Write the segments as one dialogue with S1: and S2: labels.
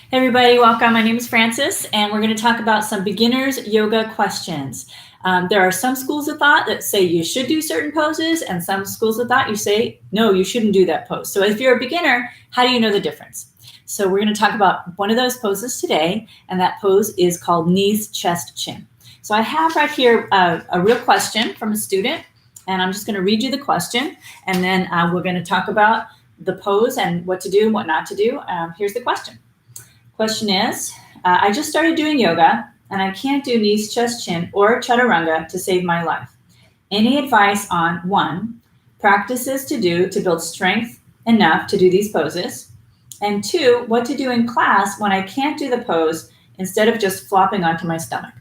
S1: Hey everybody, welcome. My name is Frances, and we're going to talk about some beginners yoga questions. There are some schools of thought that say you should do certain poses, and some schools of thought you say, no, you shouldn't do that pose. So if you're a beginner, how do you know the difference? So we're going to talk about one of those poses today, and that pose is called knees, chest, chin. So I have right here a real question from a student, and I'm just going to read you the question, and then we're going to talk about the pose and what to do and what not to do. Here's the question. Question is, I just started doing yoga and I can't do knees, chest, chin, or chaturanga to save my life. Any advice on 1, practices to do to build strength enough to do these poses? And 2, what to do in class when I can't do the pose instead of just flopping onto my stomach?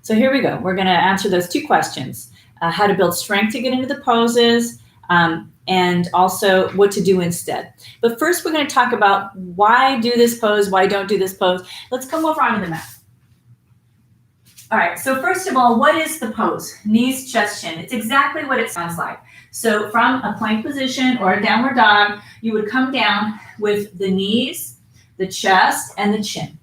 S1: So here we go. We're going to answer those 2 questions. How to build strength to get into the poses, and also what to do instead. But first, we're going to talk about why do this pose, why don't do this pose. Let's come over onto the mat. All right, so first of all, what is the pose? Knees, chest, chin. It's exactly what it sounds like. So from a plank position or a downward dog, you would come down with the knees, the chest, and the chin,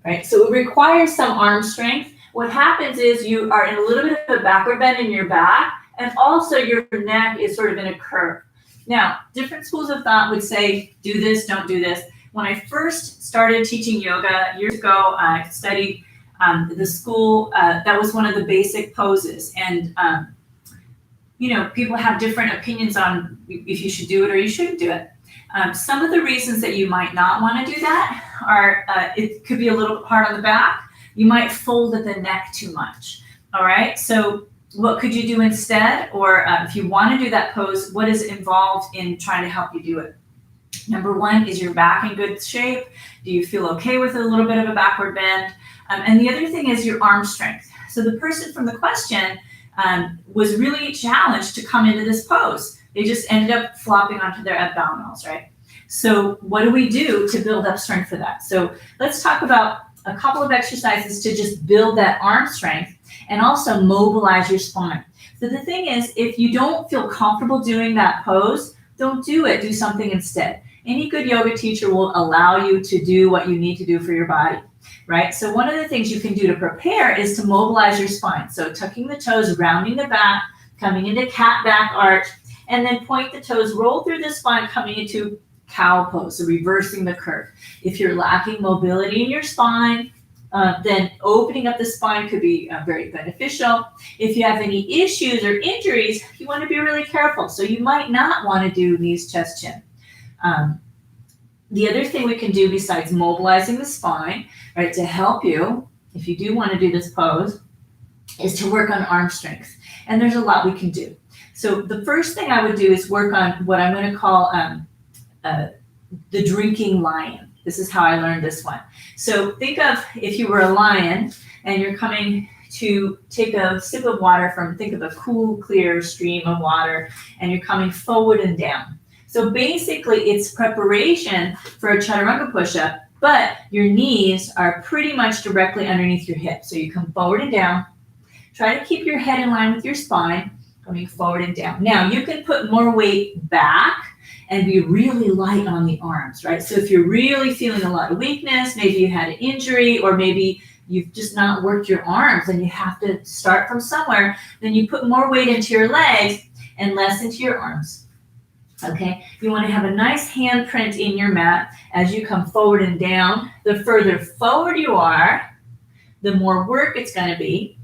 S1: right? So it requires some arm strength. What happens is you are in a little bit of a backward bend in your back, and also your neck is sort of in a curve. Now, different schools of thought would say, do this, don't do this. When I first started teaching yoga years ago, I studied the school, that was one of the basic poses. And, people have different opinions on if you should do it or you shouldn't do it. Some of the reasons that you might not want to do that are, it could be a little hard on the back. You might fold at the neck too much. All right, so what could you do instead? Or if you want to do that pose, what is involved in trying to help you do it? Number 1, is your back in good shape? Do you feel okay with a little bit of a backward bend? And the other thing is your arm strength. So the person from the question was really challenged to come into this pose. They just ended up flopping onto their abdominals, right? So what do we do to build up strength for that? So let's talk about a couple of exercises to just build that arm strength and also mobilize your spine. So the thing is, if you don't feel comfortable doing that pose, don't do it. Do something instead. Any good yoga teacher will allow you to do what you need to do for your body, right? So one of the things you can do to prepare is to mobilize your spine. So tucking the toes, rounding the back, coming into cat back arch, and then point the toes, roll through the spine, coming into cow pose, so reversing the curve. If you're lacking mobility in your spine, then opening up the spine could be very beneficial. If you have any issues or injuries, you want to be really careful. So you might not want to do knees, chest, chin. The other thing we can do besides mobilizing the spine, right, to help you, if you do want to do this pose, is to work on arm strength. And there's a lot we can do. So the first thing I would do is work on what I'm going to call the drinking lion. This is how I learned this one. So think of if you were a lion and you're coming to take a sip of water think of a cool, clear stream of water, and you're coming forward and down. So basically it's preparation for a chaturanga push-up, but your knees are pretty much directly underneath your hips. So you come forward and down. Try to keep your head in line with your spine, coming forward and down. Now you can put more weight back and be really light on the arms, right? So if you're really feeling a lot of weakness, maybe you had an injury, or maybe you've just not worked your arms and you have to start from somewhere, then you put more weight into your legs and less into your arms, okay? You want to have a nice handprint in your mat as you come forward and down. The further forward you are, the more work it's going to be,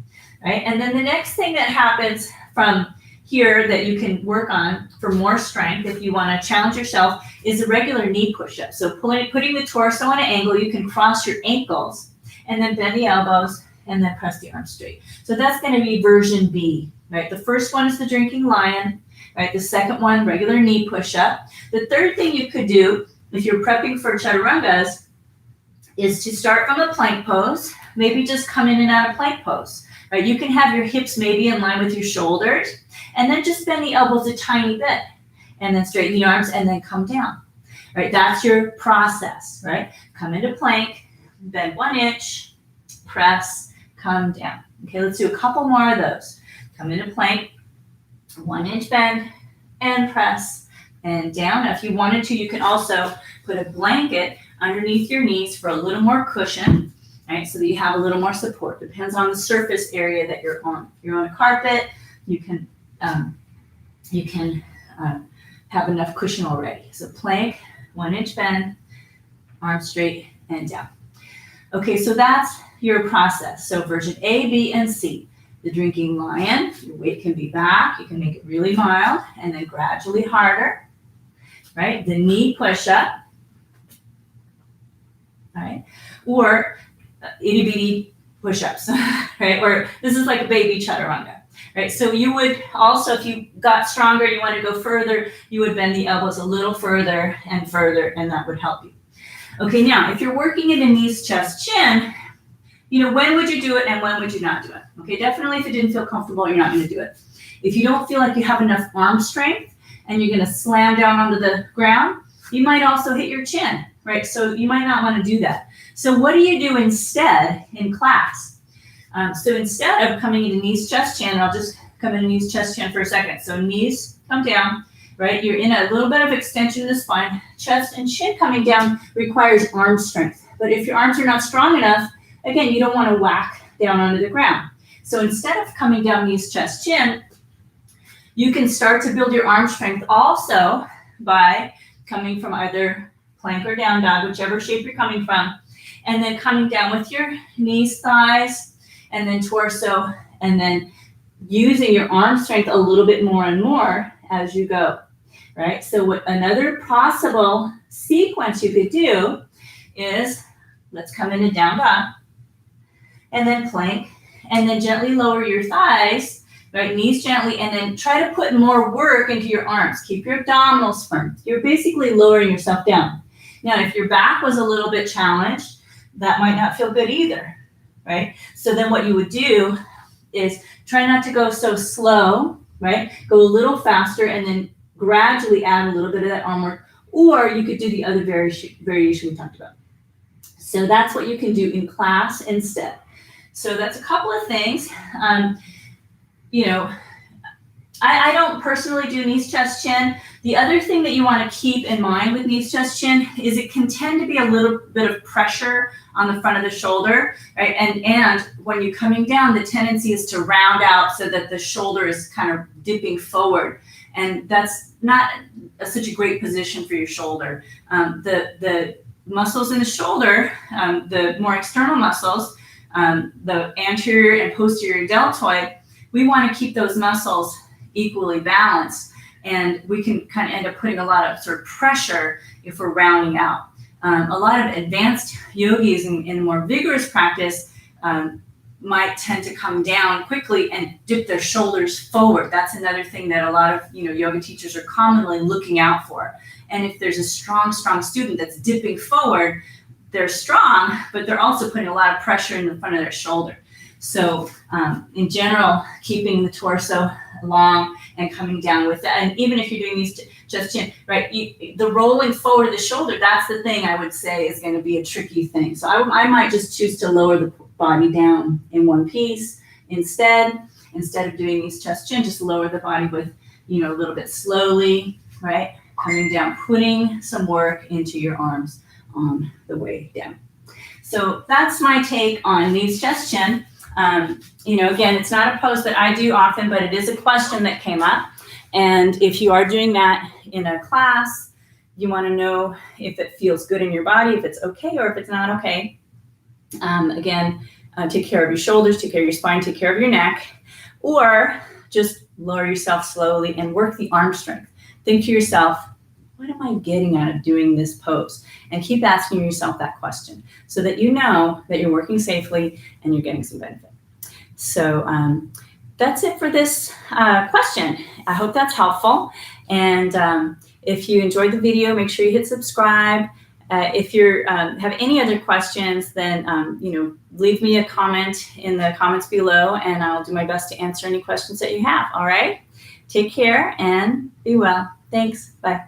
S1: right? And then the next thing that happens from here that you can work on for more strength, if you want to challenge yourself, is a regular knee push-up. So putting the torso on an angle, you can cross your ankles and then bend the elbows and then press the arms straight. So that's going to be version B, right? The first one is the drinking lion, right? The second one, regular knee push-up. The third thing you could do if you're prepping for chaturangas is to start from a plank pose, maybe just come in and out of plank pose, right? You can have your hips maybe in line with your shoulders, and then just bend the elbows a tiny bit, and then straighten the arms, and then come down, right? That's your process, right? Come into plank, bend 1 inch, press, come down. Okay, let's do a couple more of those. Come into plank, 1 inch bend, and press, and down. Now, if you wanted to, you can also put a blanket underneath your knees for a little more cushion, right? So that you have a little more support. Depends on the surface area that you're on. If you're on a carpet, you can have enough cushion already. So plank, 1 inch bend, arms straight and down. Okay, so that's your process. So version A, B, and C. The drinking lion, your weight can be back. You can make it really mild and then gradually harder, right? The knee push-up, right? Or itty bitty push-ups, right? Or this is like a baby chaturanga, right? So you would also, if you got stronger, you want to go further, you would bend the elbows a little further, and that would help you. Okay, now, if you're working in a knees, chest, chin, when would you do it and when would you not do it? Okay, definitely if it didn't feel comfortable, you're not going to do it. If you don't feel like you have enough arm strength and you're going to slam down onto the ground, you might also hit your chin, right? So you might not want to do that. So what do you do instead in class? So instead of coming into knees, chest, chin, I'll just come into knees, chest, chin for a second. So knees come down, right? You're in a little bit of extension of the spine. Chest and chin coming down requires arm strength. But if your arms are not strong enough, again, you don't want to whack down onto the ground. So instead of coming down knees, chest, chin, you can start to build your arm strength also by coming from either plank or down dog, whichever shape you're coming from, and then coming down with your knees, thighs, and then torso, and then using your arm strength a little bit more and more as you go, right? So what another possible sequence you could do is, let's come into down dog, and then plank, and then gently lower your thighs, right? Knees gently, and then try to put more work into your arms. Keep your abdominals firm. You're basically lowering yourself down. Now, if your back was a little bit challenged, that might not feel good either, right? So then what you would do is try not to go so slow, right? Go a little faster and then gradually add a little bit of that arm work, or you could do the other variation we talked about. So that's what you can do in class instead. So that's a couple of things. I don't personally do knees, chest, chin. The other thing that you want to keep in mind with knees, chest, chin is it can tend to be a little bit of pressure on the front of the shoulder, right? And when you're coming down, the tendency is to round out so that the shoulder is kind of dipping forward. And that's not such a great position for your shoulder. The muscles in the shoulder, the more external muscles, the anterior and posterior deltoid, we want to keep those muscles equally balanced, and we can kind of end up putting a lot of sort of pressure if we're rounding out. A lot of advanced yogis in more vigorous practice might tend to come down quickly and dip their shoulders forward. That's another thing that a lot of yoga teachers are commonly looking out for. And if there's a strong student that's dipping forward, they're strong, but they're also putting a lot of pressure in the front of their shoulder. So in general, keeping the torso long and coming down with that. And even if you're doing these chest chin, right, the rolling forward of the shoulder, that's the thing I would say is going to be a tricky thing. So I might just choose to lower the body down in one piece instead of doing these chest chin, just lower the body with, a little bit slowly, right, coming down, putting some work into your arms on the way down. So that's my take on knees, chest, chin. Again, it's not a pose that I do often, but it is a question that came up. And if you are doing that in a class, you want to know if it feels good in your body, if it's okay, or if it's not okay. Again, take care of your shoulders, take care of your spine, take care of your neck, or just lower yourself slowly and work the arm strength. Think to yourself, what am I getting out of doing this pose? And keep asking yourself that question so that you know that you're working safely and you're getting some benefit. So that's it for this question. I hope that's helpful. And if you enjoyed the video, make sure you hit subscribe. If you have any other questions, then leave me a comment in the comments below, and I'll do my best to answer any questions that you have. All right? Take care and be well. Thanks. Bye.